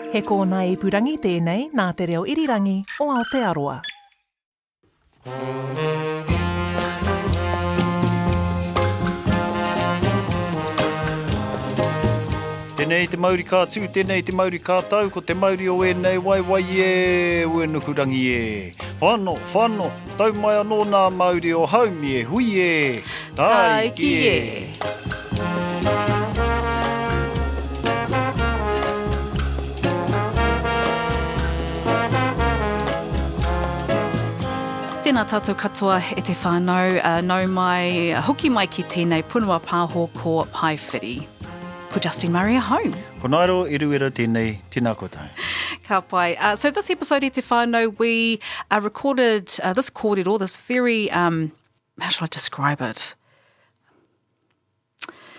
He kōna I purangi tēnei nā te reo irirangi o Aotearoa. Tēnei te Māori kātū, tēnei te Māori kātau, ko te Māori o nei wai e, uenukurangi e. Whānau, tau mai anō nā Māori o haumi e, hui e, taiki e. Tēnā tātou katoa e te whānau, nau mai, hoki mai ki tēnei punua pāho ko Paewhiri. Ko Justin Murray home. Ko Nairo, iruera tēnei, tēnā koutou. Ka pai. So this episode e te whānau, we recorded this kōrero, this very, how should I describe it?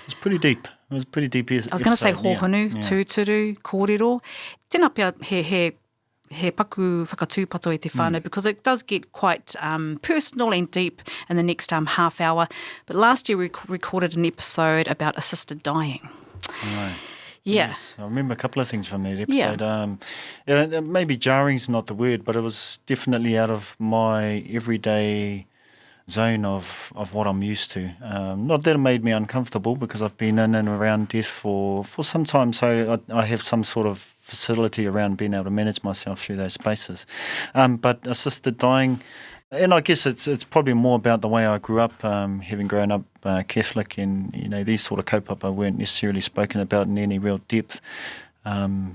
It's pretty deep. It was pretty deep episode. I was going to say hōhonu, tūturu, kōrero. Tēnā pia he paku whakatūpato e te whānau because it does get quite personal and deep in the next half hour. But last year we recorded an episode about assisted dying. Right. Yeah. Yes, I remember a couple of things from that episode. Yeah. Maybe jarring's not the word, but it was definitely out of my everyday zone of what I'm used to. Not that it made me uncomfortable because I've been in and around death for some time, so I have some sort of facility around being able to manage myself through those spaces. But assisted dying, and I guess it's probably more about the way I grew up, having grown up Catholic, and these sort of kaupapa weren't necessarily spoken about in any real depth.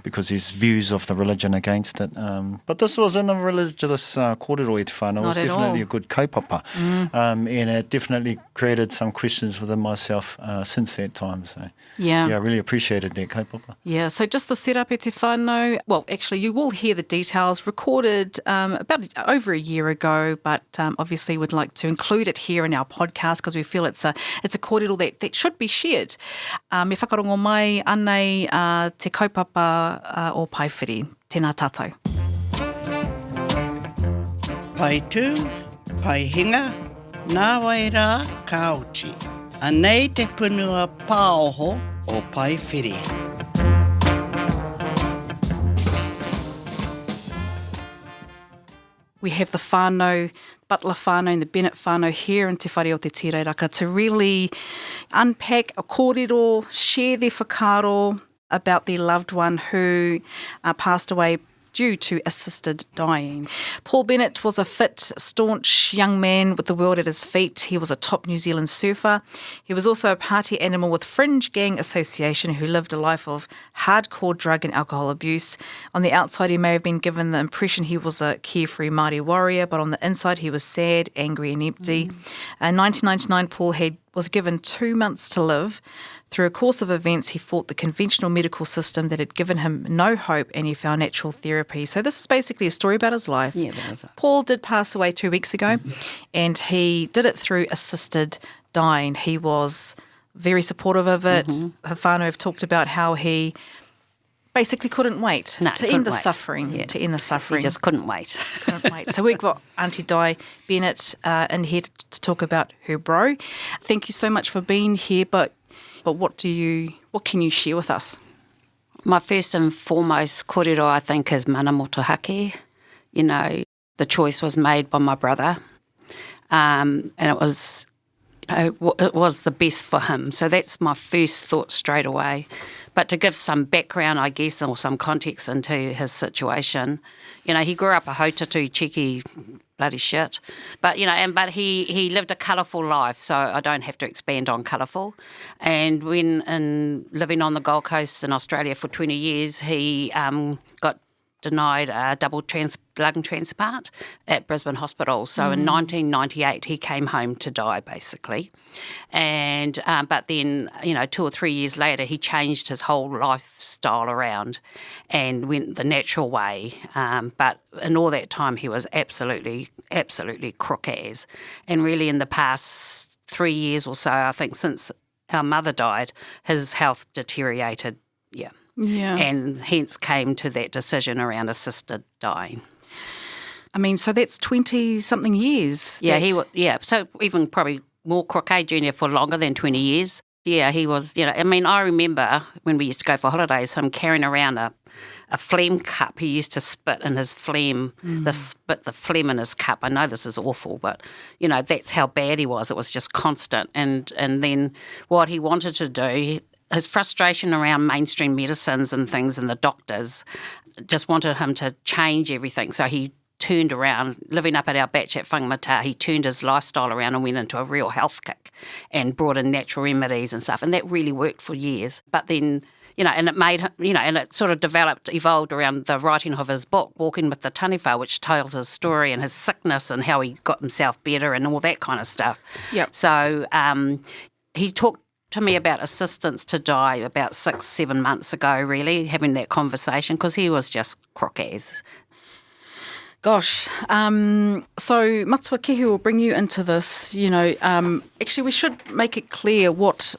Because there's views of the religion against it. But this wasn't a religious kōrero i te whānau. It was definitely a good kaupapa. And it definitely created some questions within myself since that time. So yeah, I really appreciated that kaupapa. Yeah, so just the setup e te whānau. Well, actually, you will hear the details recorded about over a year ago, but obviously would like to include it here in our podcast because we feel it's a kōrero that should be shared. Me whakarongo mai anei te kaupapa o Paewhiri. Tēnā tātou. Pai tū, pai hinga, nā wai rā kauti. Anei te punua pāoho o Paewhiri. We have the whānau, Butler whānau and the Bennett whānau here in Te Whare o Te Tireraka to really unpack a kōrero, share their whakaaro about their loved one who passed away due to assisted dying. Paul Bennett was a fit, staunch young man with the world at his feet. He was a top New Zealand surfer. He was also a party animal with Fringe Gang Association who lived a life of hardcore drug and alcohol abuse. On the outside, he may have been given the impression he was a carefree Māori warrior, but on the inside, he was sad, angry and empty. In 1999, Paul was given 2 months to live. Through a course of events, he fought the conventional medical system that had given him no hope, and he found natural therapy. So this is basically a story about his life. Yeah, that is it. Paul did pass away 2 weeks ago, and he did it through assisted dying. He was very supportive of it. Her whānau have talked about how he basically couldn't wait to end the suffering. Yeah. To end the suffering. He just couldn't wait. So we've got Auntie Di Bennett in here to talk about her bro. Thank you so much for being here, but what can you share with us? My first and foremost kōrero, I think, is mana motuhake. The choice was made by my brother, and it was, it was the best for him. So that's my first thought straight away. But to give some background, I guess, or some context into his situation, he grew up a hautatu, cheeky, bloody shit. But, but he lived a colourful life, so I don't have to expand on colourful. And when living on the Gold Coast in Australia for 20 years, he got denied a double lung transplant at Brisbane Hospital. So in 1998, he came home to die, basically. And but then, 2 or 3 years later, he changed his whole lifestyle around and went the natural way. But in all that time, he was absolutely crook as. And really in the past 3 years or so, I think since our mother died, his health deteriorated, Yeah. and hence came to that decision around assisted dying. I mean, so that's 20-something years. So even probably more croquet junior for longer than 20 years. Yeah, he was, I mean, I remember when we used to go for holidays, him carrying around a phlegm cup. He used to spit in his phlegm, the phlegm in his cup. I know this is awful, but, that's how bad he was. It was just constant. And then what he wanted to do, his frustration around mainstream medicines and things and the doctors just wanted him to change everything. So he turned around, living up at our batch at Whangamata, he turned his lifestyle around and went into a real health kick and brought in natural remedies and stuff, and that really worked for years. But then, and it made, and it sort of evolved around the writing of his book, Walking with the Taniwha, which tells his story and his sickness and how he got himself better and all that kind of stuff. Yep. So he talked to me about assistance to die about 6-7 months ago, really, having that conversation, because he was just crook as. Gosh, so Matua Kehu will bring you into this, actually we should make it clear what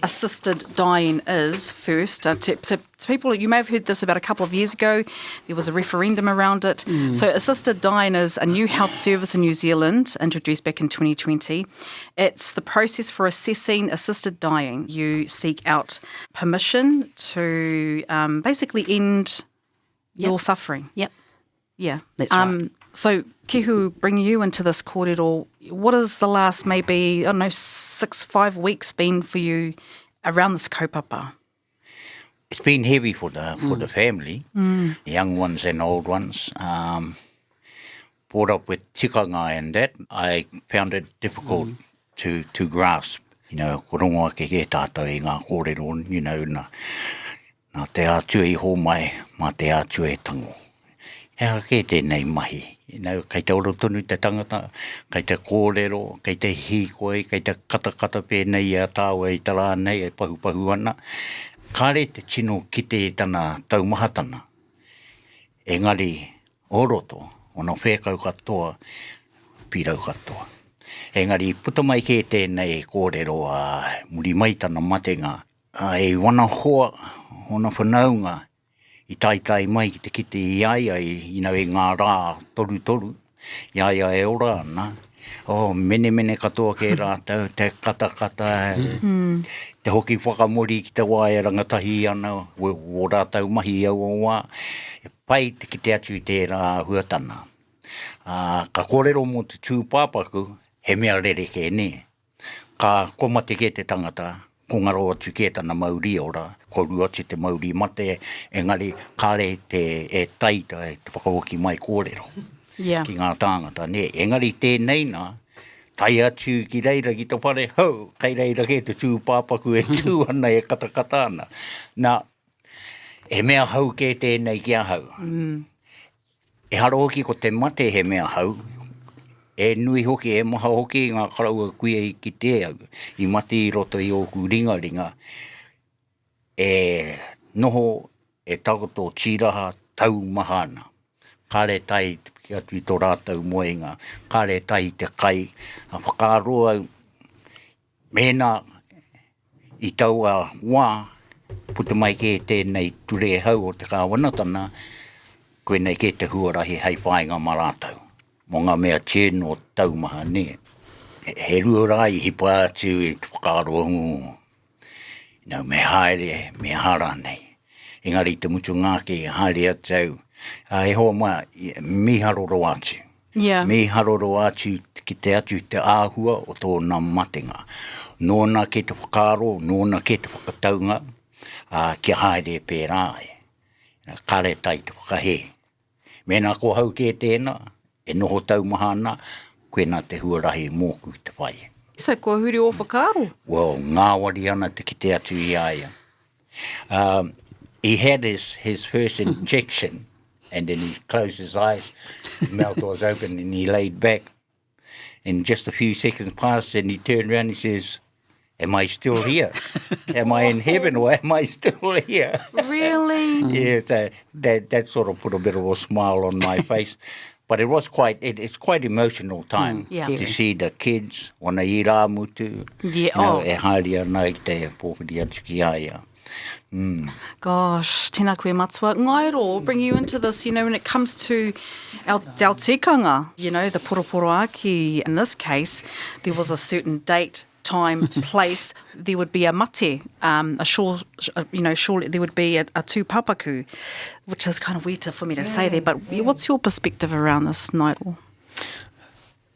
assisted dying is first. To people, you may have heard this about a couple of years ago, there was a referendum around it. So assisted dying is a new health service in New Zealand, introduced back in 2020. It's the process for assessing assisted dying. You seek out permission to basically end your suffering. Yep. Yeah. That's right. So Kehu, bring you into this kōrero. What has the last maybe, 5 weeks been for you around this kaupapa? It's been heavy for the family, young ones and old ones. Brought up with tikanga and that, I found it difficult to grasp. Ko rongoa ke tātou i ngā kōrero, nā te ātua i hō mai, mā te ātua e tango. Hea ke tēnei mahi. Kei te oro tonu te tangata, kei te kōrero, kei te hīkoi, kei te katakata pēnei a tāua i tala nei e pahu ana. Kāre te tino ki te tana taumahatana. Engari, oroto, ona whēkau katoa, pirau katoa. Engari, puta mai ke tēnei kōrero a muri mai tana matenga. E wana hoa, ona whanaunga, I tai mai ki te kite I ai, e ngā rā toru. Iaia e ora ana. Mene katoa ke rātau, te kata, te hoki whakamori ki te wāia rangatahi ana, o rātau mahi au o wā. E pai te kite atu I te rā huatana. Ka kōrero mō te tūpāpaku, he mea rere ke ne. Ka komate ke te tangata, ko ngaro atu ke tana mauri ora, ko ru atu te mauri mate, engari kāre e taita e te whakawoki mai kōrero. Yeah. Ki ngā tāngata ne. Engari tēnei nā, tai atu ki reira ki te whare, hau, kei reira ke te tūpāpaku e tū ana e katakata ana. Nā, e mea hau ke tēnei kia hau. E haro hoki ko te mate he mea hau, e nui hoki, e maha hoki ngā karaua kuia I ki te au. I mati I roto I oku ringa. E noho, e takoto tiraha tau mahana. Kāre tai ki atu I tō rātau moenga. Kāre tai te kai. A whakaroa mēnā I tau a wā. Puta mai ke tēnei ture hau o te kāwanatana. Koe nei ke te huarahi hei whainga marātau. Mō ngā mea tēno taumaha ne. He ruarai hipa atu I te whakaroa ngu. Me haere, me hara nei. Engari te mutu ngāke I haere atau. E hoa mai, mi haroro atu. Yeah. Mi haroro atu ki te atu te āhua o tōna matenga. Nōna ke te whakaro, nōna ke te whakataunga. Kia haere pērā e. Kāre tai te whakahe. Mēnā ko hau ke tēnā. E noho taumahana, koe nā te huarahi mōku te whai. So, ko huri o whakaro? Well, ngāwari ana te kite atu I aia. He had his first injection, and then he closed his eyes, his mouth was open, and he laid back. And just a few seconds passed, and he turned around and he says, am I still here? Am I in heaven or am I still here? Really? Yeah, so that sort of put a bit of a smile on my face. But it's quite emotional time Yeah. to see the kids, ona I rā mutu, Yeah. e haere ana I te pōpiri atu ki aia. Gosh, tēnā koe matua. Ngairo, bring you into this, when it comes to our tikanga, the poroporo aki, in this case, there was a certain date time, place, there would be a mate, surely there would be a tūpapaku, which is kind of weird for me to say there, but what's your perspective around this, Nairo?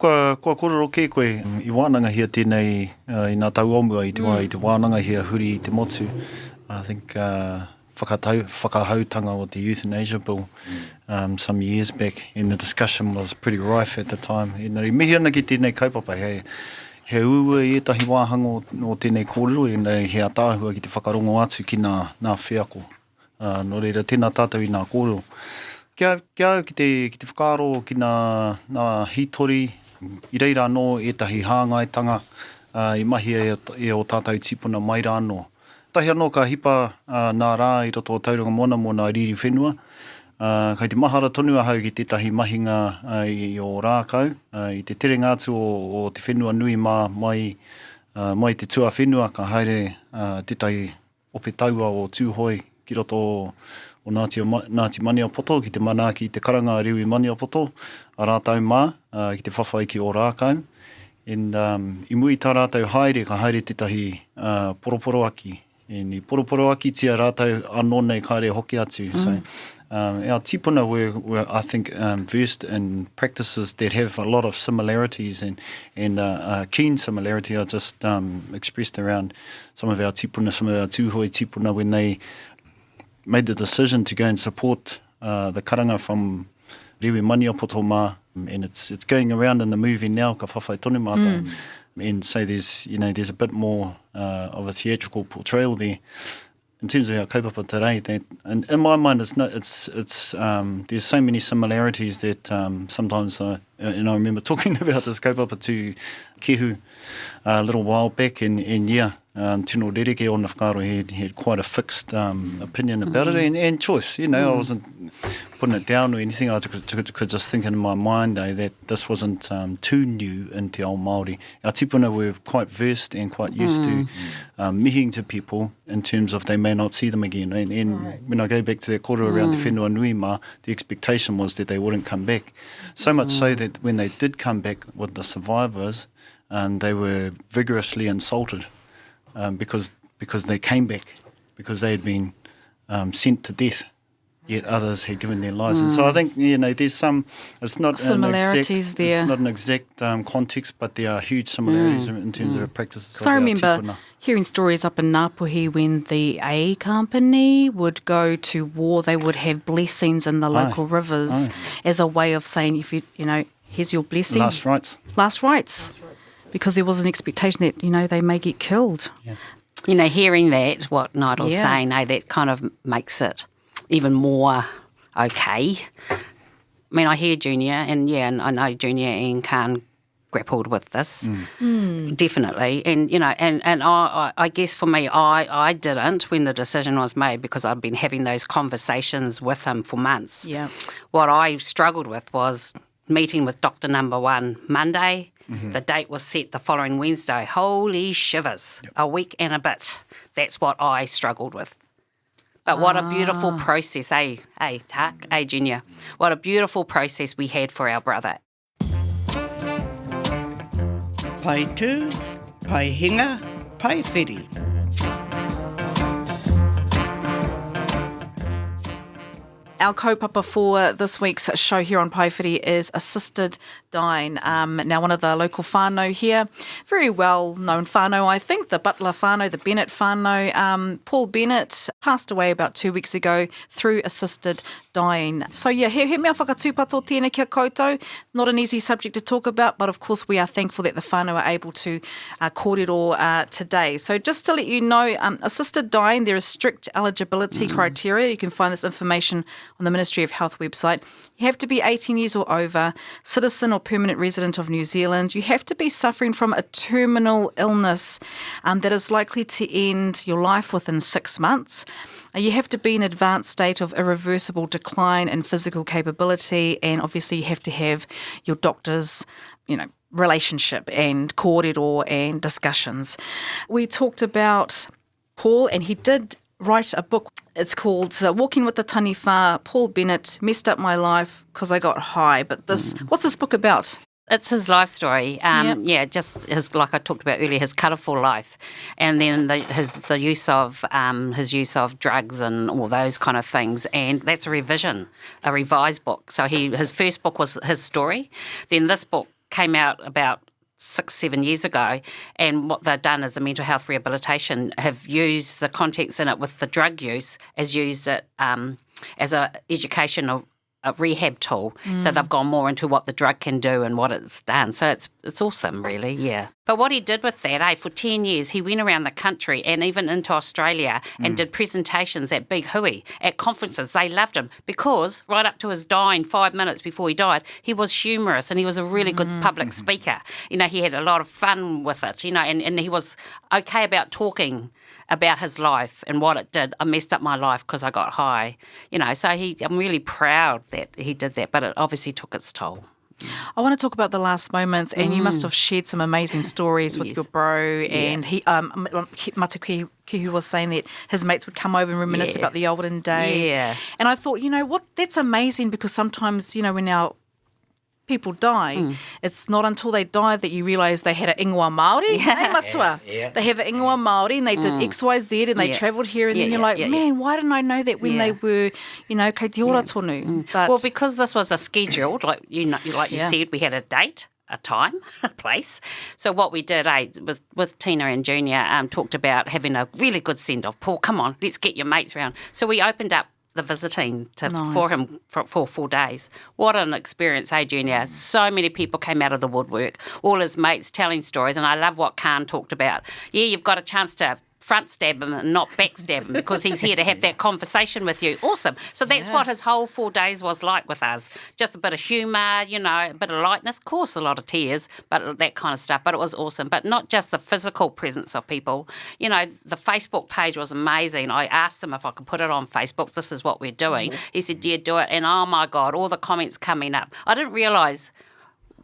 Kua kororo ke koe, I wānanga hia tēnei I ngā tau omua I te wānanga hia huri I te motu. I think whakahautanga o the Euthanasia Bill some years back, and the discussion was pretty rife at the time. Mihi ana ki tēnei kaupapa, he ua I etahi wāhanga o tēnei kōrero, e he atāhua ki te whakarongo atu ki nā whiako. No reira, tēnā tātou I nā kōrero. Kia au ki te whakaaro ki nā hitori, I reira anō etahi hāngaitanga, I mahi e o tātou tipuna mai rā anō. Tahi anō ka hipa nā rā I roto o tauranga mona mō nā riri whenua. Kei te mahara tonu ahau ki tētahi mahinga I o rākau. I te tere ngātu o te whenua nui mai te tua whenua, ka haere tētahi ope taua o tūhoi ki roto o Ngāti Maniapoto, ki te manaaki I te karanga riu I Maniapoto, a rātau mā, ki te whawhai ki o rākau. And I mui tā rātau haere, ka haere tētahi poroporo aki. And I poroporo aki tia rātau anō nei kaere hoki atu. So our tipuna were I think, versed in practices that have a lot of similarities and keen similarity are just expressed around some of our tipuna, some of our tūhoi tipuna when they made the decision to go and support the karanga from Rewe Maniapoto mā, and it's going around in the movie now, ka whawhai tonu mātou, and so there's a bit more of a theatrical portrayal there in terms of our kaupapa today. That, and in my mind, there's so many similarities that sometimes, and I remember talking about this kaupapa to Kehu a little while back, and Tino Rereke on the whakaaro, he had quite a fixed opinion about it and choice. I wasn't putting it down or anything. I could just think in my mind that this wasn't too new in Te Ao Māori. Our tipuna were quite versed and quite used to mihing to people in terms of they may not see them again. And when I go back to that kōrero around Te Whenua Nui mā, the expectation was that they wouldn't come back. So much so that when they did come back with the survivors, they were vigorously insulted. Because they came back, because they had been sent to death, yet others had given their lives. And so I think there's some. It's not similarities there. It's not an exact context, but there are huge similarities in terms of practices. So I remember hearing stories up in Ngāpuhi when the A Company would go to war, they would have blessings in the local rivers as a way of saying, if here's your blessing. Last rites. Because there was an expectation that, they may get killed. Yeah. Hearing that, what Nigel's saying, that kind of makes it even more okay. I mean, I hear Junior, and I know Junior and Khan grappled with this, definitely. And, and I guess for me, I didn't when the decision was made because I'd been having those conversations with him for months. Yeah. What I struggled with was meeting with Doctor Number 1 Monday. The date was set the following Wednesday. Holy shivers. Yep. A week and a bit. That's what I struggled with. But what a beautiful process, Tak, Junior. What a beautiful process we had for our brother. Pai tū, pai hinga, Paewhiri. Our kaupapa for this week's show here on Paewhiri is assisted dying. Now, one of the local whānau here, very well-known whānau, I think, the Butler whānau, the Bennett whānau. Paul Bennett passed away about 2 weeks ago through assisted dying. So, he mea whakatūpato tēnei kia koutou. Not an easy subject to talk about, but of course we are thankful that the whānau are able to kōrero today. So just to let you know, assisted dying, there is strict eligibility criteria. You can find this information on the Ministry of Health website. You have to be 18 years or over, citizen or permanent resident of New Zealand. You have to be suffering from a terminal illness that is likely to end your life within 6 months. You have to be in an advanced state of irreversible decline in physical capability, and obviously you have to have your doctor's, relationship and kōrero and discussions. We talked about Paul, and he did write a book. It's called Walking with the Taniwha. Paul Bennett messed up my life because I got high. But what's this book about? It's his life story. Yeah, just his, like I talked about earlier, his colourful life, and then the use of his use of drugs and all those kind of things. And that's a revised book. So his first book was his story. Then this book came out about 6-7 years ago, and what they've done as a mental health rehabilitation have used the context in it with the drug use as a educational a rehab tool. So they've gone more into what the drug can do and what it's done. So it's awesome, really, yeah. But what he did with that, for 10 years, he went around the country and even into Australia and did presentations at Big Hui, at conferences. They loved him because right up to his dying 5 minutes before he died, he was humorous and he was a really good public speaker. You know, he had a lot of fun with it, you know, and he was okay about talking about his life and what it did. I messed up my life because I got high, you know. So I'm really proud that he did that, but it obviously took its toll. I want to talk about the last moments, and you must have shared some amazing stories with your bro. And he, Kehukehu was saying that his mates would come over and reminisce about the olden days. Yeah. And I thought, you know what, that's amazing, because sometimes, you know, when our people die, it's not until they die that you realise they had an ingoa Māori, hey, matua. They have an ingoa Māori and they did X, Y, Z and they travelled here, and then you're like, man, why didn't I know that when they were, you know, kei te ora tonu? But well, because this was a scheduled, like you said, we had a date, a time, a place. So what we did, with Tina and Junior, talked about having a really good send-off. Paul, come on, let's get your mates round. So we opened up the visiting for him for 4 days. What an experience, Junior? So many people came out of the woodwork, all his mates telling stories, and I love what Khan talked about. Yeah, you've got a chance to front stab him and not back stab him because he's here to have that conversation with you. Awesome. So that's what his whole 4 days was like with us. Just a bit of humour, you know, a bit of lightness, of course, a lot of tears, but that kind of stuff. But it was awesome. But not just the physical presence of people. You know, the Facebook page was amazing. I asked him if I could put it on Facebook. This is what we're doing. He said, yeah, do it. And oh my God, all the comments coming up. I didn't realise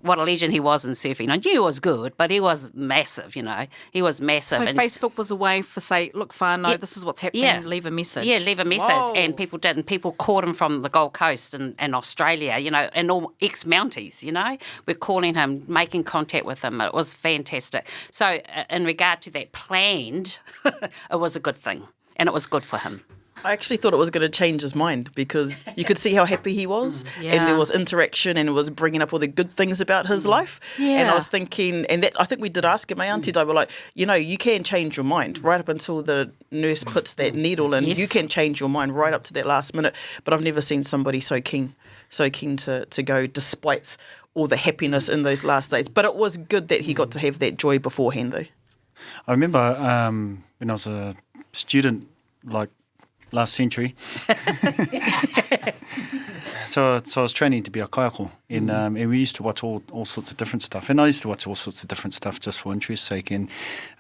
what a legend he was in surfing. I knew he was good, but he was massive, you know. He was massive. So and Facebook was a way for, say, look, whānau, this is what's happening, leave a message. Yeah, leave a message. Whoa. And people did, and people caught him from the Gold Coast and Australia, you know, and all ex-Mounties, you know. We're calling him, making contact with him. It was fantastic. So in regard to that planned, it was a good thing, and it was good for him. I actually thought it was going to change his mind, because you could see how happy he was, and there was interaction, and it was bringing up all the good things about his life. And I was thinking, and that I think we did ask him, my auntie died, we're like, you know, you can change your mind right up until the nurse puts that needle in. You can change your mind right up to that last minute. But I've never seen somebody so keen to go despite all the happiness in those last days. But it was good that he got to have that joy beforehand, though. I remember when I was a student, like last century. So I was training to be a kaiako, and we used to watch all sorts of different stuff. And I used to watch all sorts of different stuff just for interest's sake. And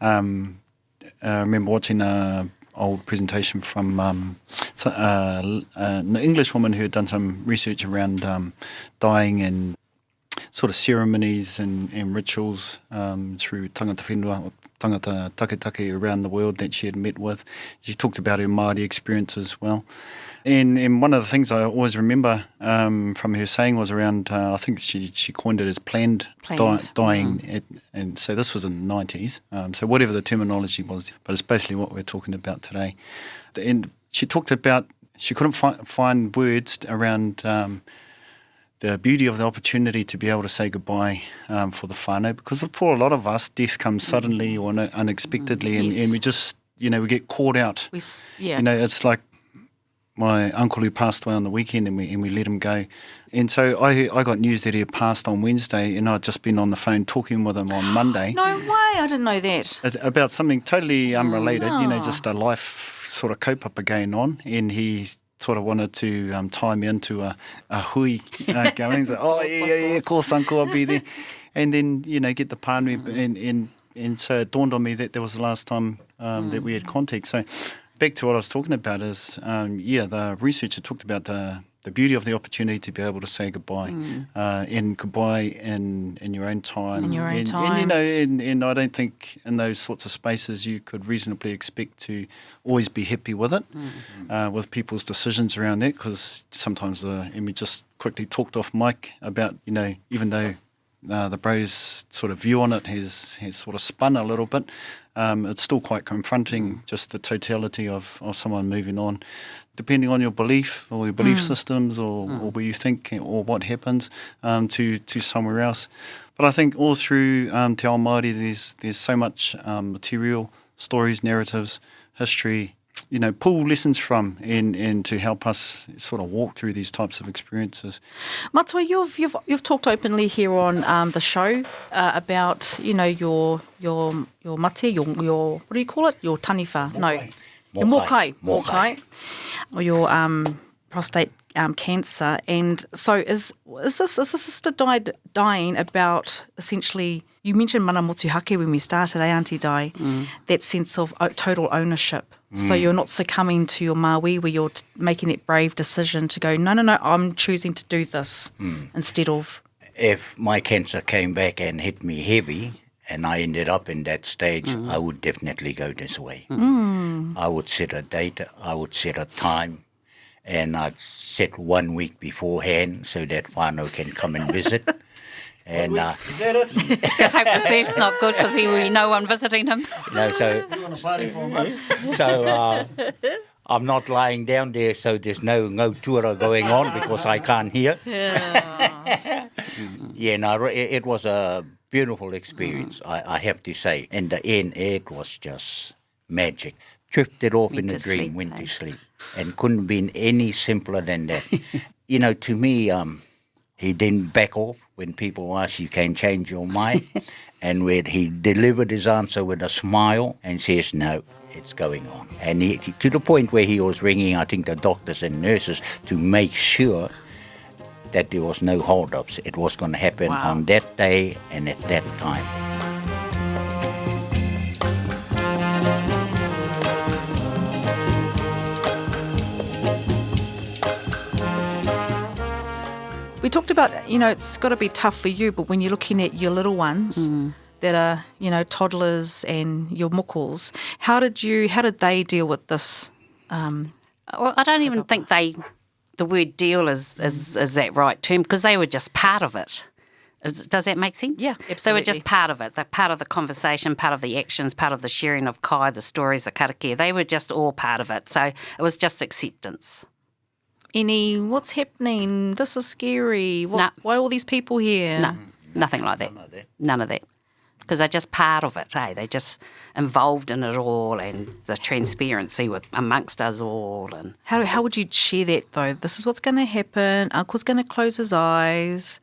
I remember watching an old presentation from an English woman who had done some research around dying and sort of ceremonies and rituals through tangata whenua, or tangata take around the world that she had met with. She talked about her Māori experience as well. And one of the things I always remember from her saying was around, I think she coined it as planned. Dying. And so this was in the 90s. So whatever the terminology was, but it's basically what we're talking about today. And she talked about, she couldn't find words around the beauty of the opportunity to be able to say goodbye for the whānau, because for a lot of us, death comes suddenly or unexpectedly, and we just, you know, we get caught out. You know, it's like my uncle who passed away on the weekend, and we let him go. And so I got news that he had passed on Wednesday, and I'd just been on the phone talking with him on Monday. No way, I didn't know that. About something totally unrelated, you know, just a life sort of kaupapa going on, and he sort of wanted to tie me into a hui going. So, of course, uncle, I'll be there. And then, you know, get the pānui, and so it dawned on me that was the last time that we had contact. So back to what I was talking about is, the researcher talked about the beauty of the opportunity to be able to say goodbye, and goodbye in your own time. In your own time. And, you know, and I don't think in those sorts of spaces you could reasonably expect to always be happy with it, with people's decisions around that, because sometimes, and we just quickly talked off mic about, you know, even though the Bros sort of view on it has sort of spun a little bit. It's still quite confronting, just the totality of someone moving on, depending on your belief or your belief systems or where you think or what happens to somewhere else. But I think all through Te Ao Māori, there's so much material, stories, narratives, history, pull lessons from and to help us sort of walk through these types of experiences. Matua, you've talked openly here on the show about your mate, your what do you call it? Your taniwha? No, your mokai, or your prostate cancer. And so is this a sister dying about essentially? You mentioned mana motuhake when we started, Auntie Di, that sense of total ownership. So you're not succumbing to your maui where you're making that brave decision to go, no, I'm choosing to do this instead of... If my cancer came back and hit me heavy and I ended up in that stage, I would definitely go this way. I would set a date, I would set a time, and I'd set 1 week beforehand so that whānau can come and visit. And is that it? Just hope the surf's not good because there will be no one visiting him. So You want to party for a month? So I'm not lying down there, so there's no tura going on because I can't hear. It was a beautiful experience, I have to say. In the end, it was just magic. Drifted off in a dream, went to sleep. And couldn't have been any simpler than that. To me, he didn't back off when people asked, you can change your mind. And when he delivered his answer with a smile and says, no, it's going on. And to the point where he was ringing, I think, the doctors and nurses to make sure that there was no hold-ups. It was going to happen on that day and at that time. We talked about, it's got to be tough for you, but when you're looking at your little ones that are, toddlers and your mokos, how did they deal with this? Well, I don't even think the word deal is that right term because they were just part of it. Does that make sense? Yeah, absolutely. They were just part of it. They're part of the conversation, part of the actions, part of the sharing of kai, the stories, the karakia. They were just all part of it. So it was just acceptance. What's happening? This is scary. Why are all these people here? No, nothing like that. None of that. Because they're just part of it, eh? They're just involved in it all and the transparency amongst us all. And How would you share that, though? This is what's going to happen. Uncle's going to close his eyes.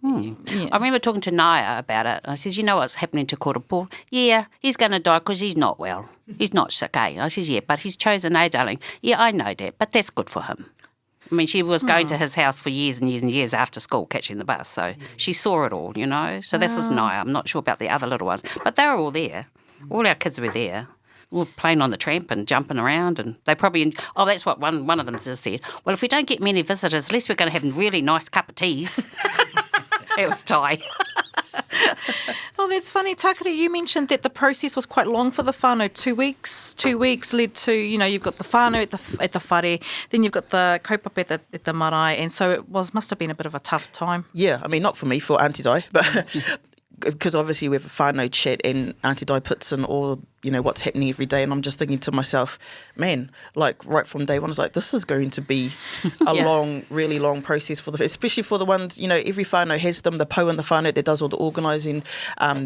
Yeah. I remember talking to Naya about it. I says, you know what's happening to Koropo? Yeah, he's going to die because he's not well. He's not sick, eh? I says, yeah, but he's chosen, eh, darling? Yeah, I know that, but that's good for him. I mean, she was going to his house for years and years and years after school, catching the bus. So she saw it all, So this is Naya. I'm not sure about the other little ones. But they were all there. All our kids were there. We were playing on the tramp and jumping around. And they probably... Oh, that's what one of them just said. Well, if we don't get many visitors, at least we're going to have really nice cup of teas. It was Thai. Oh, that's funny. Takiri, you mentioned that the process was quite long for the whānau. 2 weeks. 2 weeks led to, you've got the whānau at the whare, then you've got the kaupapa at the marae, and so it must have been a bit of a tough time. Yeah, I mean, not for me, for Auntie Di, but because obviously we have a whānau chat and Auntie Di puts in all, what's happening every day, and I'm just thinking to myself, man, like right from day one, it's like, this is going to be a long, really long process especially for the ones, every whānau has them, the Pau and the whānau that does all the organising,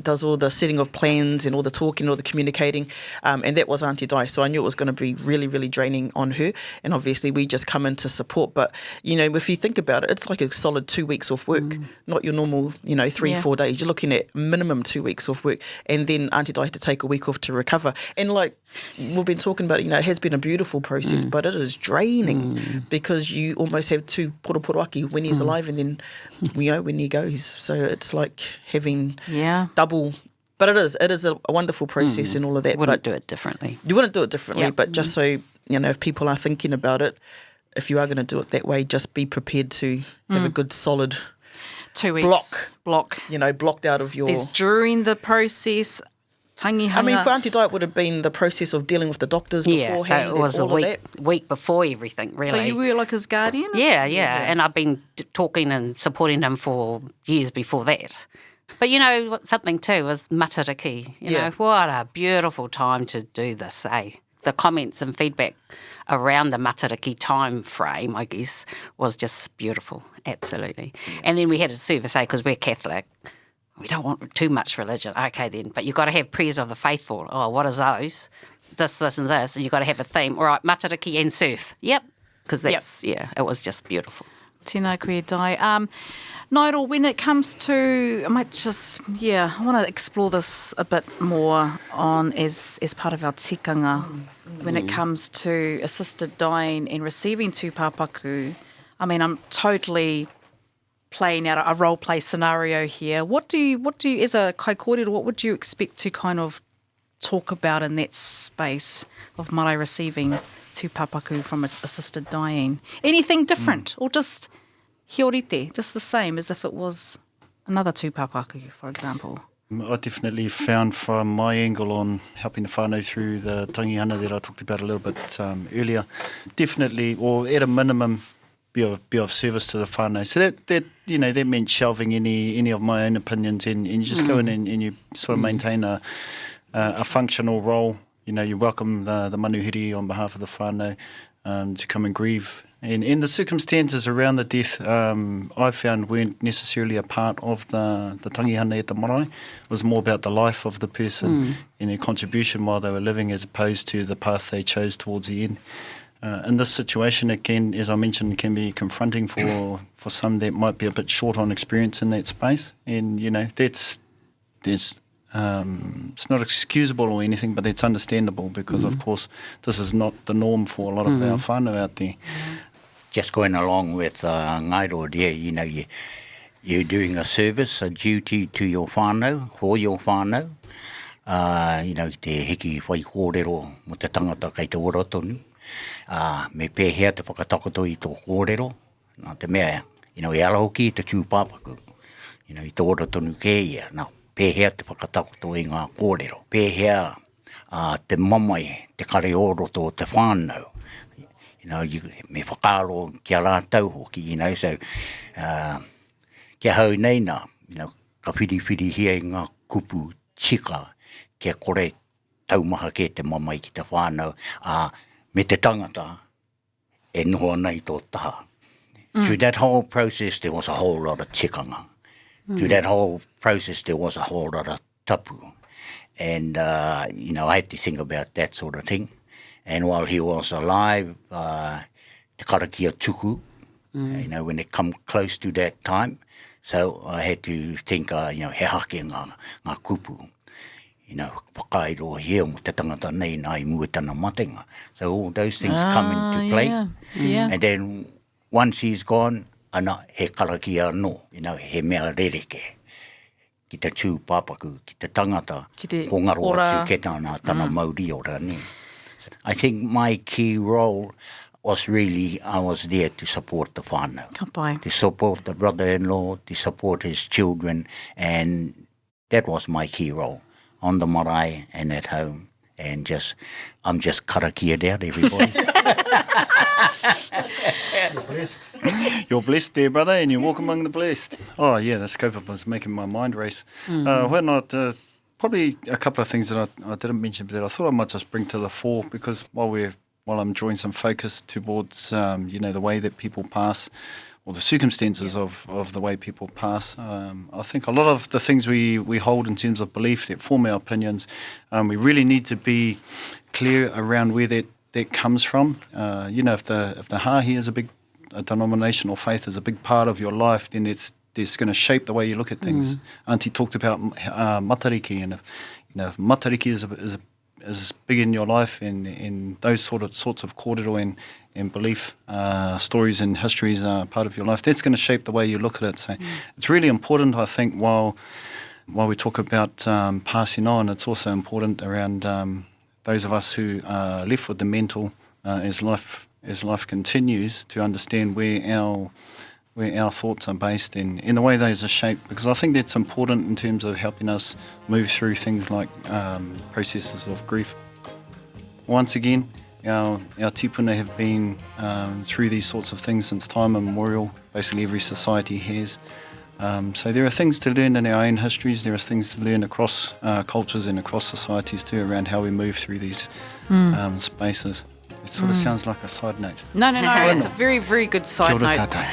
does all the setting of plans and all the talking, all the communicating, and that was Auntie Di, so I knew it was going to be really, really draining on her, and obviously we just come in to support, but, if you think about it, it's like a solid 2 weeks off work, not your normal, 3-4 days, you're looking at minimum 2 weeks off work, and then Auntie Di had to take a week off to recover. And like we've been talking about, it has been a beautiful process, but it is draining because you almost have two poroporoaki when he's alive and then, when he goes. So it's like having double. But it is a wonderful process and all of that. Wouldn't do it differently. You wouldn't do it differently, but just so, if people are thinking about it, if you are going to do it that way, just be prepared to have a good solid 2 weeks. block. Blocked out of your... There's during the process, tangihanga. I mean, for Auntie Di, it would have been the process of dealing with the doctors Yeah, beforehand. so it was and a all of that. week before everything, really. So you were like his guardian? Yeah, and I've been talking and supporting him for years before that. But, you know, something too was matariki. You know, what a beautiful time to do this, eh? The comments and feedback around the matariki time frame, I guess, was just beautiful, absolutely. And then we had a service, because we're Catholic. We don't want too much religion. Okay, then, but you've got to have prayers of the faithful. Oh, what is those? This, and this. And you've got to have a theme. All right, matariki and surf. Yep. Because that's, it was just beautiful. Tēnā koe, Di. Nairo, when it comes to, I want to explore this a bit more on as part of our tikanga. When it comes to assisted dying and receiving tūpapaku, I mean, I'm totally playing out a role play scenario here. What do you, as a kai kōrero, what would you expect to kind of talk about in that space of marae receiving tūpapaku from assisted dying? Anything different, or just hiorite, just the same as if it was another tūpapaku, for example? I definitely found from my angle on helping the whānau through the tangihana that I talked about a little bit earlier, definitely, or at a minimum, be of service to the whānau. So that meant shelving any of my own opinions and you just go in and you sort of maintain a functional role. You know, you welcome the manuhiri on behalf of the whānau to come and grieve. And the circumstances around the death, I found weren't necessarily a part of the tangihana at the marae. It was more about the life of the person and their contribution while they were living, as opposed to the path they chose towards the end. In this situation, it can, as I mentioned, can be confronting for some that might be a bit short on experience in that space. And, you know, it's not excusable or anything, but it's understandable because, of course, this is not the norm for a lot of our whānau out there. Just going along with Ngairo there, you know, you're doing a service, a duty to your whānau, for your whānau. You know, te hiki whai kōrero mo te tangata kei te ora tonu. Me pēhea te whakatakoto i tō kōrero. Nā te mea, you know, i ala hoki te tūpapaku. You know, i tō ora tonu kē ia. Nā, pēhea te whakatakoto i ngā kōrero. Pēhea te mamai, te kare oro tō te whānau. You know, me whakaro kia rātau hoki, you know, so kia hau nei nā, you know, ka whiri hia i ngā kupu tika, kia kore taumaha ke te mamai ki te whānau, me te tangata e noa nei tō taha. Through that whole process, there was a whole lot of tikanga. Through that whole process, there was a whole lot of tapu. And, you know, I had to think about that sort of thing. And while he was alive, te karakia tuku, you know, when it come close to that time. So I had to think, you know, he hake ngā kupu. You know, whakairo hea mo te tangata nei nai muetana matenga. So all those things come into play. Yeah. And then once he's gone, ana he karakia no, you know, he mea rereke. Ki te tūpapaku, ki te tangata, ko ngaro atu ke tāna tana mauri ora ne. I think my key role was really, I was there to support the whānau. Kapai. To support the brother-in-law, to support his children, and that was my key role on the marae and at home. And I'm just karakia'd out, everybody. You're blessed. You're blessed there, brother, and you walk among the blessed. Oh, yeah, the scope of it was making my mind race. When probably a couple of things that I didn't mention, but that I thought I might just bring to the fore, because while I'm drawing some focus towards, you know, the way that people pass, or the circumstances of the way people pass, I think a lot of the things we hold in terms of belief that form our opinions, we really need to be clear around where that comes from. You know, if the hahi is a denominational faith is a big part of your life, then it's going to shape the way you look at things. Auntie talked about matariki, and if matariki is big in your life, and those sorts of kōrero and belief stories and histories are part of your life, that's going to shape the way you look at it. So it's really important, I think, while we talk about passing on, it's also important around those of us who are left with the mental as life continues, to understand where where our thoughts are based in the way those are shaped, because I think that's important in terms of helping us move through things like processes of grief. Once again, our tipuna have been through these sorts of things since time immemorial. Basically every society has. So there are things to learn in our own histories, there are things to learn across cultures and across societies too around how we move through these spaces. It sort of sounds like a side note. No, it's a very, very good side Kia ora note. tātou.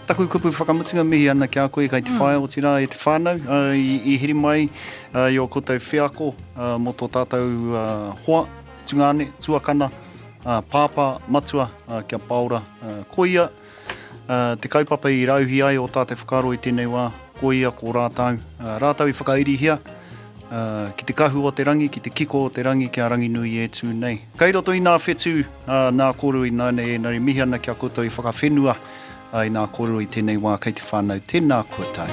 Taku kupu whakamutunga mihi ana ki a koe kei te whae o tira e te whānau. I hiri mai i o koutou whiako mo tō tātou hoa, tungane, tuakana, pāpā, matua, kia paura, koia. Te kaupapa I rauhi ai o tāte whakaro I tēnei wā, koia ko rātau. Rātau I whakairihia. Ki te kahu o te rangi, ki te kiko o te rangi, kia rangi nui e tū nei. Kei roto I nā whetū, nā kōru I nāne e nari mihi ana kia koutou I whakawhenua, I nā kōru I tēnei wā kei te whānau, tēnā koutou.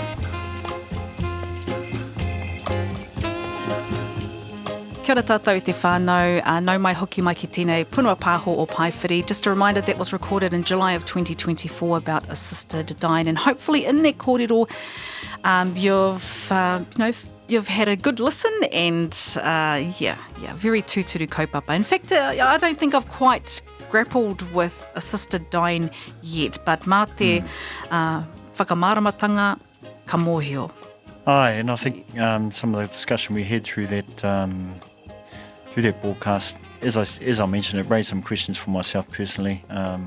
Kia ora tātou I te whānau, nau mai hoki mai ki tēnei punua pāho o Paewhiri. Just a reminder that was recorded in July of 2024 about a sister, Dianne, and hopefully in that kōrero you've had a good listen and very tūturu kaupapa. In fact, I don't think I've quite grappled with a sister Dianne yet, but mā te whakamāramatanga ka mōhio. Aye, and I think some of the discussion we had through that broadcast, as I mentioned, it raised some questions for myself personally. I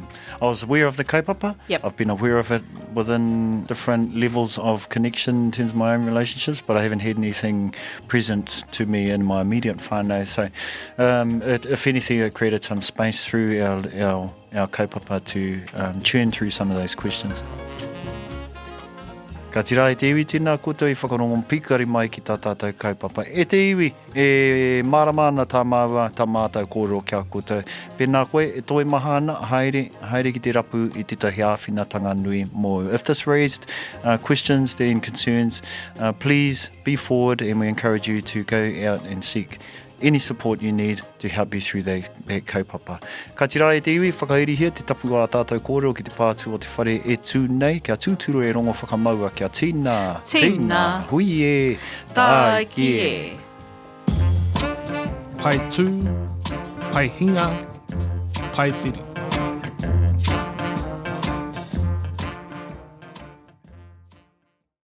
was aware of the kaupapa. Yep. I've been aware of it within different levels of connection in terms of my own relationships, but I haven't had anything present to me in my immediate whānau. So, if anything, it created some space through our kaupapa to churn through some of those questions. Ka tira e te iwi tēnā koutou I whakarongo pikari mai ki tā tātou kaupapa. E te iwi, e maramana tā maua, tā mātou kōrero kia koutou. Pēnā koe, e toi maha ana, haere ki te rapu I tētahi āwhinatanga nui mō. If this raised questions and concerns, please be forward and we encourage you to go out and seek any support you need to help you through that kaupapa. Ka tira e te iwi, whakairihia te tapu a tātou kōrero ki te pātu o te whare e tū nei, kia tūturu e rongo whakamaua, kia tīnā, hui e, tā ki e. Pai tū, pai hinga, pai whiri.